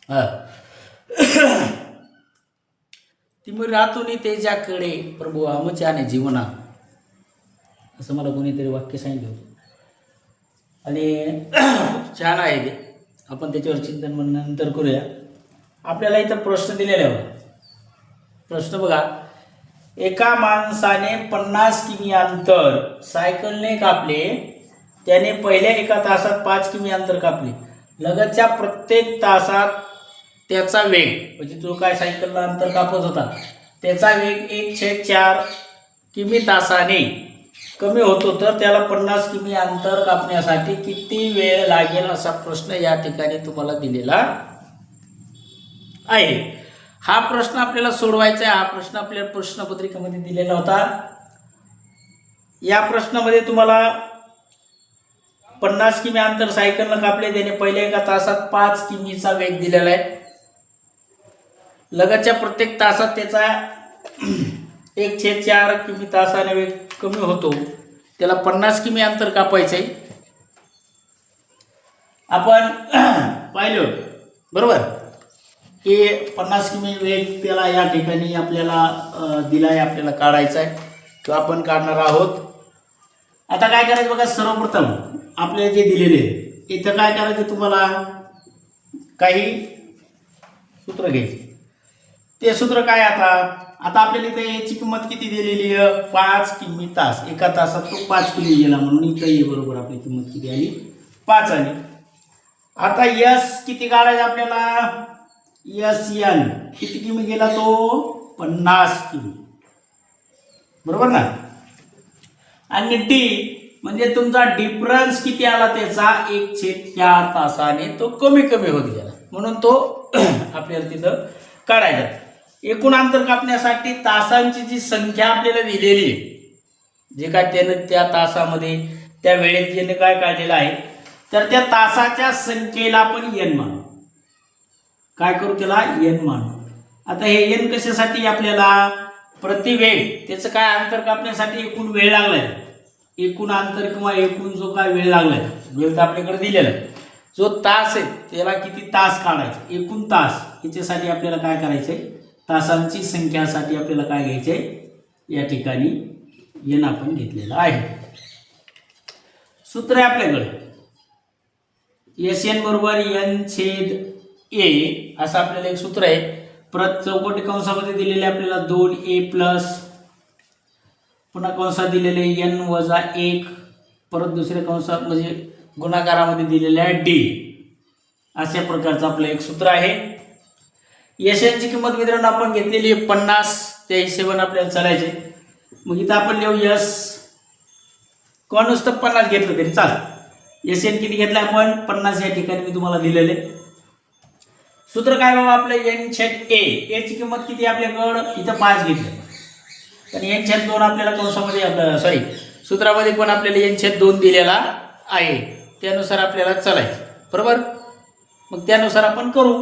हा तिमुळे रातून तेजाकडे प्रभू आमच्याने जीवना, असं मला कोणीतरी वाक्य सांगितलं होतं आणि छान आहे ते. आपण त्याच्यावर चिंतन नंतर करूया. आपल्याला इथं प्रश्न दिलेला आहे. प्रश्न बघा, एका माणसाने 50 किमी अंतर सायकलने कापले, त्याने पहिल्या एका तासात 5 किमी अंतर कापले. लगतच्या प्रत्येक तासात त्याचा वेग, म्हणजे जो काय सायकलला अंतर कापत होता त्याचा वेग 1/4 किमी तासाने कमी होतो, तर त्याला 50 किमी अंतर कापण्यासाठी किती वेळ लागेल, असा प्रश्न या ठिकाणी तुम्हाला दिलेला आहे. हा प्रश्न आपल्याला सोडवायचा आहे. हा प्रश्न आपल्या प्रश्नपत्रिकेमध्ये दिलेला होता. या प्रश्नामध्ये तुम्हाला 50 किमी अंतर सायकलनं कापले, त्याने पहिल्या एका तासात 5 किमीचा वेग दिलेला आहे. लगतच्या प्रत्येक तासात त्याचा 1/4 किमी तासाने वेग कमी होतो, त्याला 50 किमी अंतर कापायचं आहे. आपण पाहिलं बरोबर की 50 किमी वेग त्याला या ठिकाणी आपल्याला दिलाय, आपल्याला काढायचा आहे, तो आपण काढणार आहोत. आता काय करायचं बघा, सर्वप्रथम आपल्याला जे दिलेले इथं काय करायचं, तुम्हाला काही सूत्र घ्यायचे. ते सूत्र काय, आता आपल्याला इथे याची किंमत किती दिलेली आहे, 5 किमी तास. एका तासात तो 5 किमी गेला, म्हणून इथं ये बरोबर आपली किंमत किती आली, 5 आली. आता यस किती काढायचं आपल्याला, यस एन किती किमी गेला तो, 50 किमी, बरोबर ना. आणि डी म्हणजे तुमचा डिफरन्स किती आला, त्याचा 1/4 तासाने तो कमी कमी होत गेला, म्हणून तो आपल्याला तिथं काढायचा. एकूण अंतर कापण्यासाठी तासांची जी संख्या आपल्याला दिलेली आहे, जे काय त्यानं त्या तासामध्ये त्या वेळेत ज्याने काय काढलेलं आहे, तर त्या तासाच्या संख्येला आपण एन मानू. काय करू, त्याला एन मानू. आता हे एन कशासाठी, आपल्याला प्रतिवेग त्याचं काय अंतर कापण्यासाठी एकूण वेळ लागलाय, एकूण अंतर किंवा एकूण जो काय वेळ लागलाय, वेळ तर आपल्याकडे दिलेला आहे. जो तास आहे त्याला किती तास काढायचे, एकूण तास, याच्यासाठी आपल्याला काय करायचंय, तासांची संख्यासाठी आपल्याला काय घ्यायचंय, या ठिकाणी एन आपण घेतलेला आहे. सूत्र आहे आपल्याकडे, एस एन बरोबर n/a असं आपल्याला एक सूत्र आहे. परत चौकटी कंसामध्ये दिलेले आपल्याला 2a प्लस, पुन्हा कंसात दिलेले n-1, परत दुसऱ्या कंसात म्हणजे गुणाकारामध्ये दिलेले आहे d. अशा प्रकारचं आपलं एक सूत्र आहे. यशांची किंमत मित्रांनो आपण घेतलेली आहे 50, त्या हिशोबाने आपल्याला चालायचे. मग इथं आपण लिहू यस, कोण नुसतं 50 घेतलं तरी चालेल. एस एन किती घेतलं आपण, 50 या ठिकाणी मी तुम्हाला दिलेले. सूत्र काय बाबा आपलं, n/a, याची किंमत किती आपल्याकडं, इथं 5 घेतलं, पण n/2 आपल्याला कंसामध्ये आपलं सॉरी सूत्रामध्ये पण आपल्याला n/2 दिलेला आहे, त्यानुसार आपल्याला चालायचं, बरोबर. मग त्यानुसार आपण करू.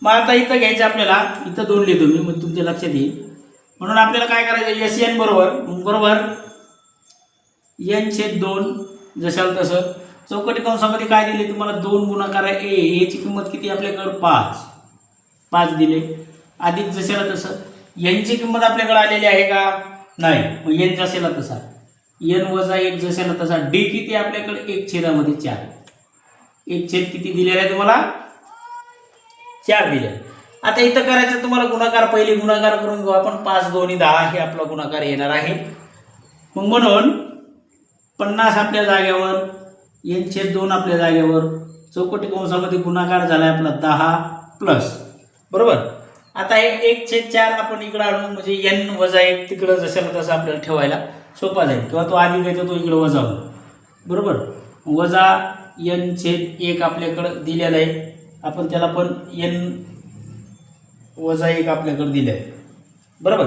मग आता इथं घ्यायचं आपल्याला, इथं 2 लिहितो मी, मग तुमच्या लक्षात येईल. म्हणून आपल्याला काय करायचं, एस एन बरोबर n/2, जशाल तसं. चौकटी कंसामध्ये काय दिले तुम्हाला, 2 गुणाकार ए, याची किंमत किती आपल्याकडं 5 दिले, अधिक जशाला तसं. यांची किंमत आपल्याकडे आलेली आहे का, नाही, मग एन जशाला तसा, n-1 जशाला तसा. डी किती आपल्याकडे, 1/4, 1/4 किती दिलेला आहे तुम्हाला, 4 दिले. आता इथं करायचं तुम्हाला गुणाकार, पहिले गुणाकार करून घेऊ आपण. 5 2 10 हे आपला गुणाकार येणार आहे. मग म्हणून 50 आपल्या जागेवर, n/2 आपल्या जागेवर, चौकटी कंसामध्ये गुणाकार झाला आपला 10 प्लस, बरोबर. आता हे 1/4 आपण इकडे आणून, म्हणजे n-1 तिकडं जशाला तसं आपल्याला ठेवायला सोपा जाईल, किंवा तो आधी घ्यायचा तो इकडे वजा होईल, बरोबर. वजा n/1 आपल्याकडं दिलेलं आहे, आपण त्याला पण n-1 आपल्याकडे दिलं आहे, बरोबर.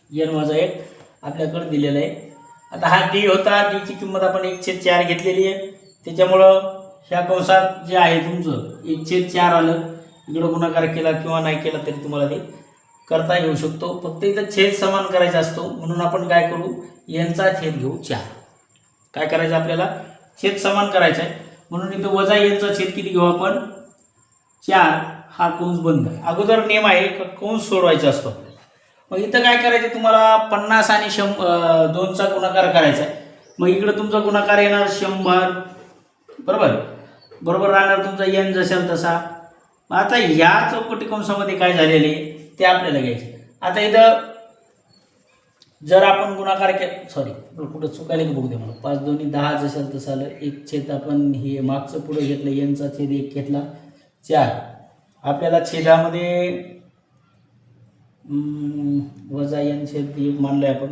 n-1 आपल्याकडे दिलेलं आहे. आता हा डी होता, डीची किंमत आपण 1/4 घेतलेली आहे, त्याच्यामुळं ह्या कंसात जे आहे तुमचं 1/4 आलं. इकडं गुणाकार केला किंवा नाही केला तरी तुम्हाला ते करता येऊ शकतो, फक्त इथं छेद समान करायचा असतो, म्हणून आपण काय करू, यांचा छेद घेऊ 4. काय करायचं आपल्याला, छेद समान करायचा आहे, म्हणून इथं वजा यांचा छेद किती घेऊ आपण, 4 हा कंस बंद. अगोदर नियम आहे कंस सोडवायचा असतो. मग इथं काय करायचं तुम्हाला 50 आणि 2चा गुणाकार करायचा आहे. मग इकडं तुमचा गुणाकार येणार 100 बरोबर. बरोबर राहणार तुमचा n जसेल तसा. आता या चौकटी कंसामध्ये काय झालेले ते आपल्याला घ्यायचे. आता इथं जर आपण गुणाकार सॉरी कुठं चुकायला की बघू दे मला. 5 2 10 जसेल तसं आलं. 1 आपण हे मागचं पुढे घेतलं n चा छेद 1 घेतला 4. आपल्याला छेदामध्ये वजा n छेद 1 मानलंय आपण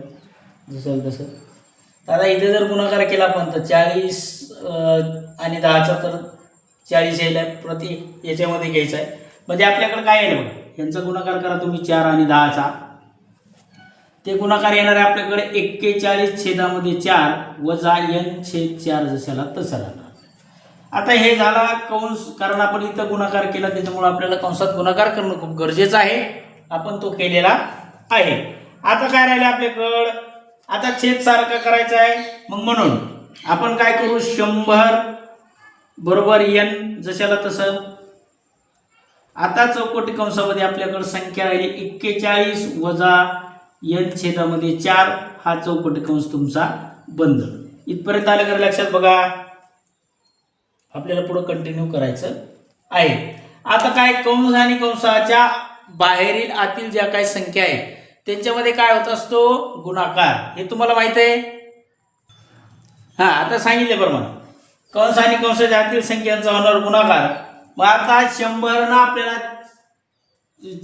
जसं तसं. आता इथे जर गुणाकार केला आपण तर 40 आणि 10चा तर 40 यायला प्रति याच्यामध्ये घ्यायचा आहे. म्हणजे आपल्याकडे काय येईल बघा यांचा गुणाकार करा तुम्ही 4 आणि 10चा. ते गुणाकार येणार आहे आपल्याकडे 41 छेदामध्ये 4 वजा n छेद 4 जशाला तसा राहणार. आता हे झाला कंस, कारण आपण इथं गुणाकार केला त्याच्यामुळे आपल्याला कंसात गुणाकार करणं खूप गरजेचं आहे. आपण तो केलेला आहे. आता काय राहिलं आपल्याकडं, आता छेद सारखा करायचा आहे. मग म्हणून आपण काय करू 100 बरोबर n जशाला तसं. आता चौकटी कंसामध्ये आपल्याकडे संख्या राहिली 41 वजा n छेदामध्ये 4 हा चौकटी कंस तुमचा बंद. इथपर्यंत आलं का लक्षात बघा. आपल्याला पुढे कंटिन्यू करायचं आहे. आता काय कंस आणि कंसाच्या बाहेरील आतील ज्या काही संख्या आहेत त्यांच्यामध्ये काय होत असतो गुणाकार. हे तुम्हाला माहित आहे. हा आता सांगितले प्रमाणे कंस आणि कंसाच्या आतील संख्यांचा होणार गुणाकार. मग आता 100 ना आपल्याला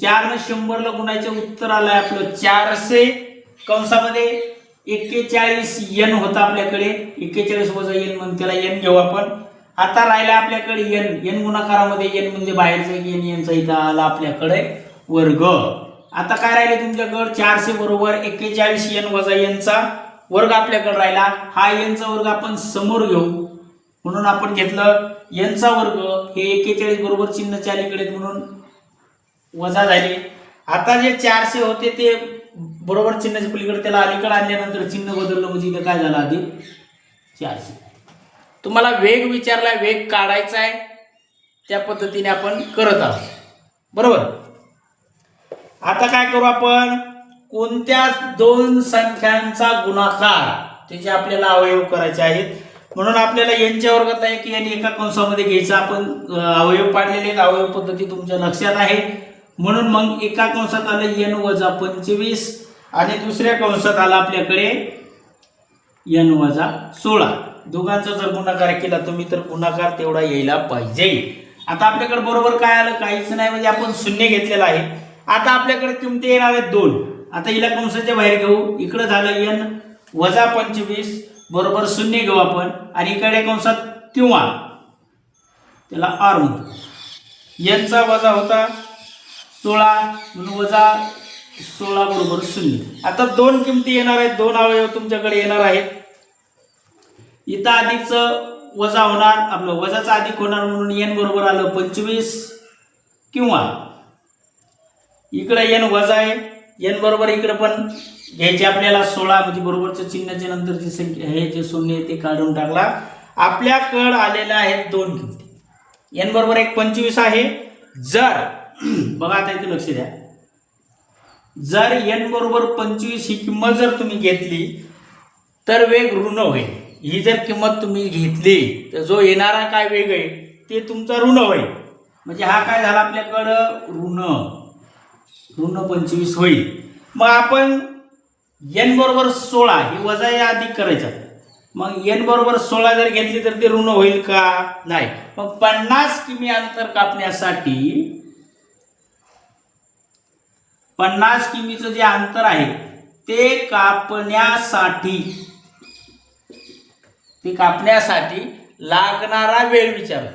4 ने 100 ला गुणायचं उत्तर आलंय आपलं 400. कंसामध्ये 41 n होता आपल्याकडे. 41 वजा n म्हणून त्याला n घेऊ आपण. आता राहिला आपल्याकडे n गुणाकारामध्ये n म्हणजे बाहेरचा n यांचा इथं आला आपल्याकडे वर्ग. आता काय राहिले तुमच्याकडे 400 बरोबर 41 n वजा n चा वर्ग आपल्याकडे राहिला. हा n चा वर्ग आपण समोर घेऊ म्हणून आपण घेतलं n चा वर्ग. हे 41 बरोबर चिन्हाच्या अलीकडे म्हणून वजा झाले. आता जे 400 होते ते बरोबर चिन्हाच्या पलीकडे त्याला अलीकडे आणल्यानंतर चिन्ह बदललं म्हणजे इथं काय झालं अधिक 400. तुम्हाला वेग विचारलाय, वेग काढायचा आहे त्या पद्धतीने आपण करत आहोत बरोबर. आता काय करू आपण कोणत्या दोन संख्यांचा गुणाकार त्याचे आपल्याला अवयव करायचे आहेत. म्हणून आपल्याला यांच्या वर्गात आहे की यांनी एका कंसामध्ये घ्यायचं. आपण अवयव पाडलेले अवयव पद्धती तुमच्या लक्षात आहे. म्हणून मग एका कंसात आलं n वजा 25 आणि दुसऱ्या कंसात आला आपल्याकडे n वजा 16. दोघांचा जर गुणाकार केला तुम्ही तर गुणाकार तेवढा यायला पाहिजे. आता आपल्याकडे बरोबर काय आलं काहीच नाही म्हणजे आपण शून्य घेतलेला आहे. आता आपल्याकडे किमती येणार आहेत 2. आता हिला कंसाच्या बाहेर घेऊ. इकडे झालं n वजा 25 बरोबर शून्य घेऊ आपण आणि इकडे कंसात किंवा त्याला r म्हणतो. n चा वजा होता 16 म्हणून वजा 16 बरोबर 0. आता 2 किमती येणार आहेत. 2 अवयव तुमच्याकडे येणार आहेत. इथं अधिकचं वजा होणार आपलं वजाचा अधिक होणार म्हणून n बरोबर आलं 25 किंवा इकडे n वजा आहे. n बरोबर इकडे पण घ्यायचे आपल्याला 16 म्हणजे बरोबरच्या चिन्हाच्या नंतरची संख्या हे जे शून्य आहे ते काढून टाकला. आपल्याकडे आलेल्या आहेत 2 किमती. n बरोबर एक 25 आहे. जर बघा आता इथे लक्ष द्या. जर n बरोबर 25 ही किंमत जर तुम्ही घेतली तर वेग ऋण होईल. ही जर किंमत तुम्ही घेतली तर जो येणारा काय वेग आहे ते तुमचा ऋण होईल. म्हणजे हा काय झाला आपल्याकडं ऋण 25 होईल. मग आपण n बरोबर 16 हे वजा या अधिक करायचं. मग n बरोबर 16 जर घेतली तर ते ऋण होईल का नाही. मग 50 किमी अंतर कापण्यासाठी 50 किमीचं जे अंतर आहे ते कापण्यासाठी लागणारा वेळ विचारला.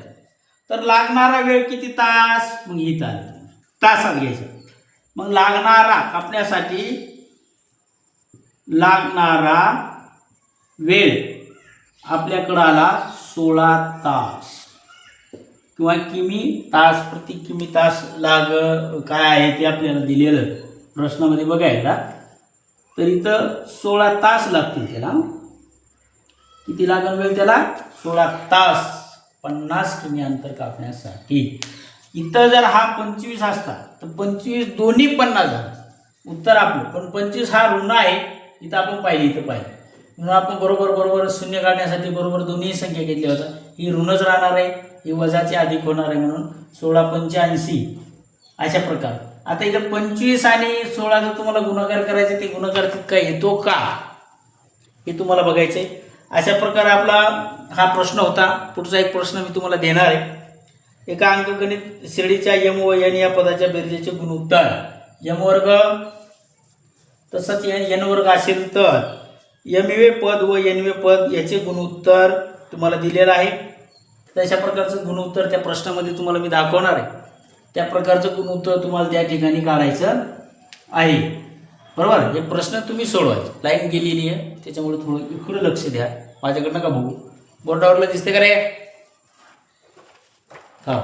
तर लागणारा वेळ किती तास. मग ही तासात घ्यायचं. मग लागणारा कापण्यासाठी लागणारा वेळ आपल्याकडे आला 16 तास किंवा किमी तास प्रति किमी तास काय आहे ते आपल्याला दिलेलं प्रश्नामध्ये बघायला. तर इथं 16 तास लागतील. त्याला किती लागेल वेळ त्याला 16 तास 50 किमी अंतर कापण्यासाठी. इथं जर हा 25 असता तर 25 दोन्ही 50 झालं उत्तर आपलं, पण 25 हा ऋण आहे, इथं आपण पाहिली, इथं पाहिजे म्हणून आपण बरोबर शून्य काढण्यासाठी बरोबर दोन्ही संख्या घेतल्या होत्या. ही ऋणच राहणार आहे, ही वजाची अधिक होणार आहे, म्हणून 1685 अशा प्रकार. आता इथं 25 आणि 16 जर तुम्हाला गुणाकार करायचे, ते गुणाकार तितका येतो का हे तुम्हाला बघायचंय. अशा प्रकारे आपला हा प्रश्न होता. पुढचा एक प्रश्न मी तुम्हाला देणार आहे. एका अंकगणित श्रेणीच्या यम व एन या पदाच्या बेरजेचे गुणोत्तर यम वर्ग तसंच एन वर्ग असेल तर एमवे पद व एनवे पद याचे गुणोत्तर तुम्हाला दिलेलं आहे. तशा प्रकारचं गुणोत्तर त्या प्रश्नामध्ये तुम्हाला मी दाखवणार आहे. त्या प्रकारचं गुणोत्तर तुम्हाला त्या ठिकाणी काढायचं आहे. बरोबर, हे प्रश्न तुम्ही सोडवायचे. लाईन गेलेली आहे त्याच्यामुळे थोडं इकडे लक्ष द्या, माझ्याकडनं का बघू. बोर्डावरला दिसते का रे? हा.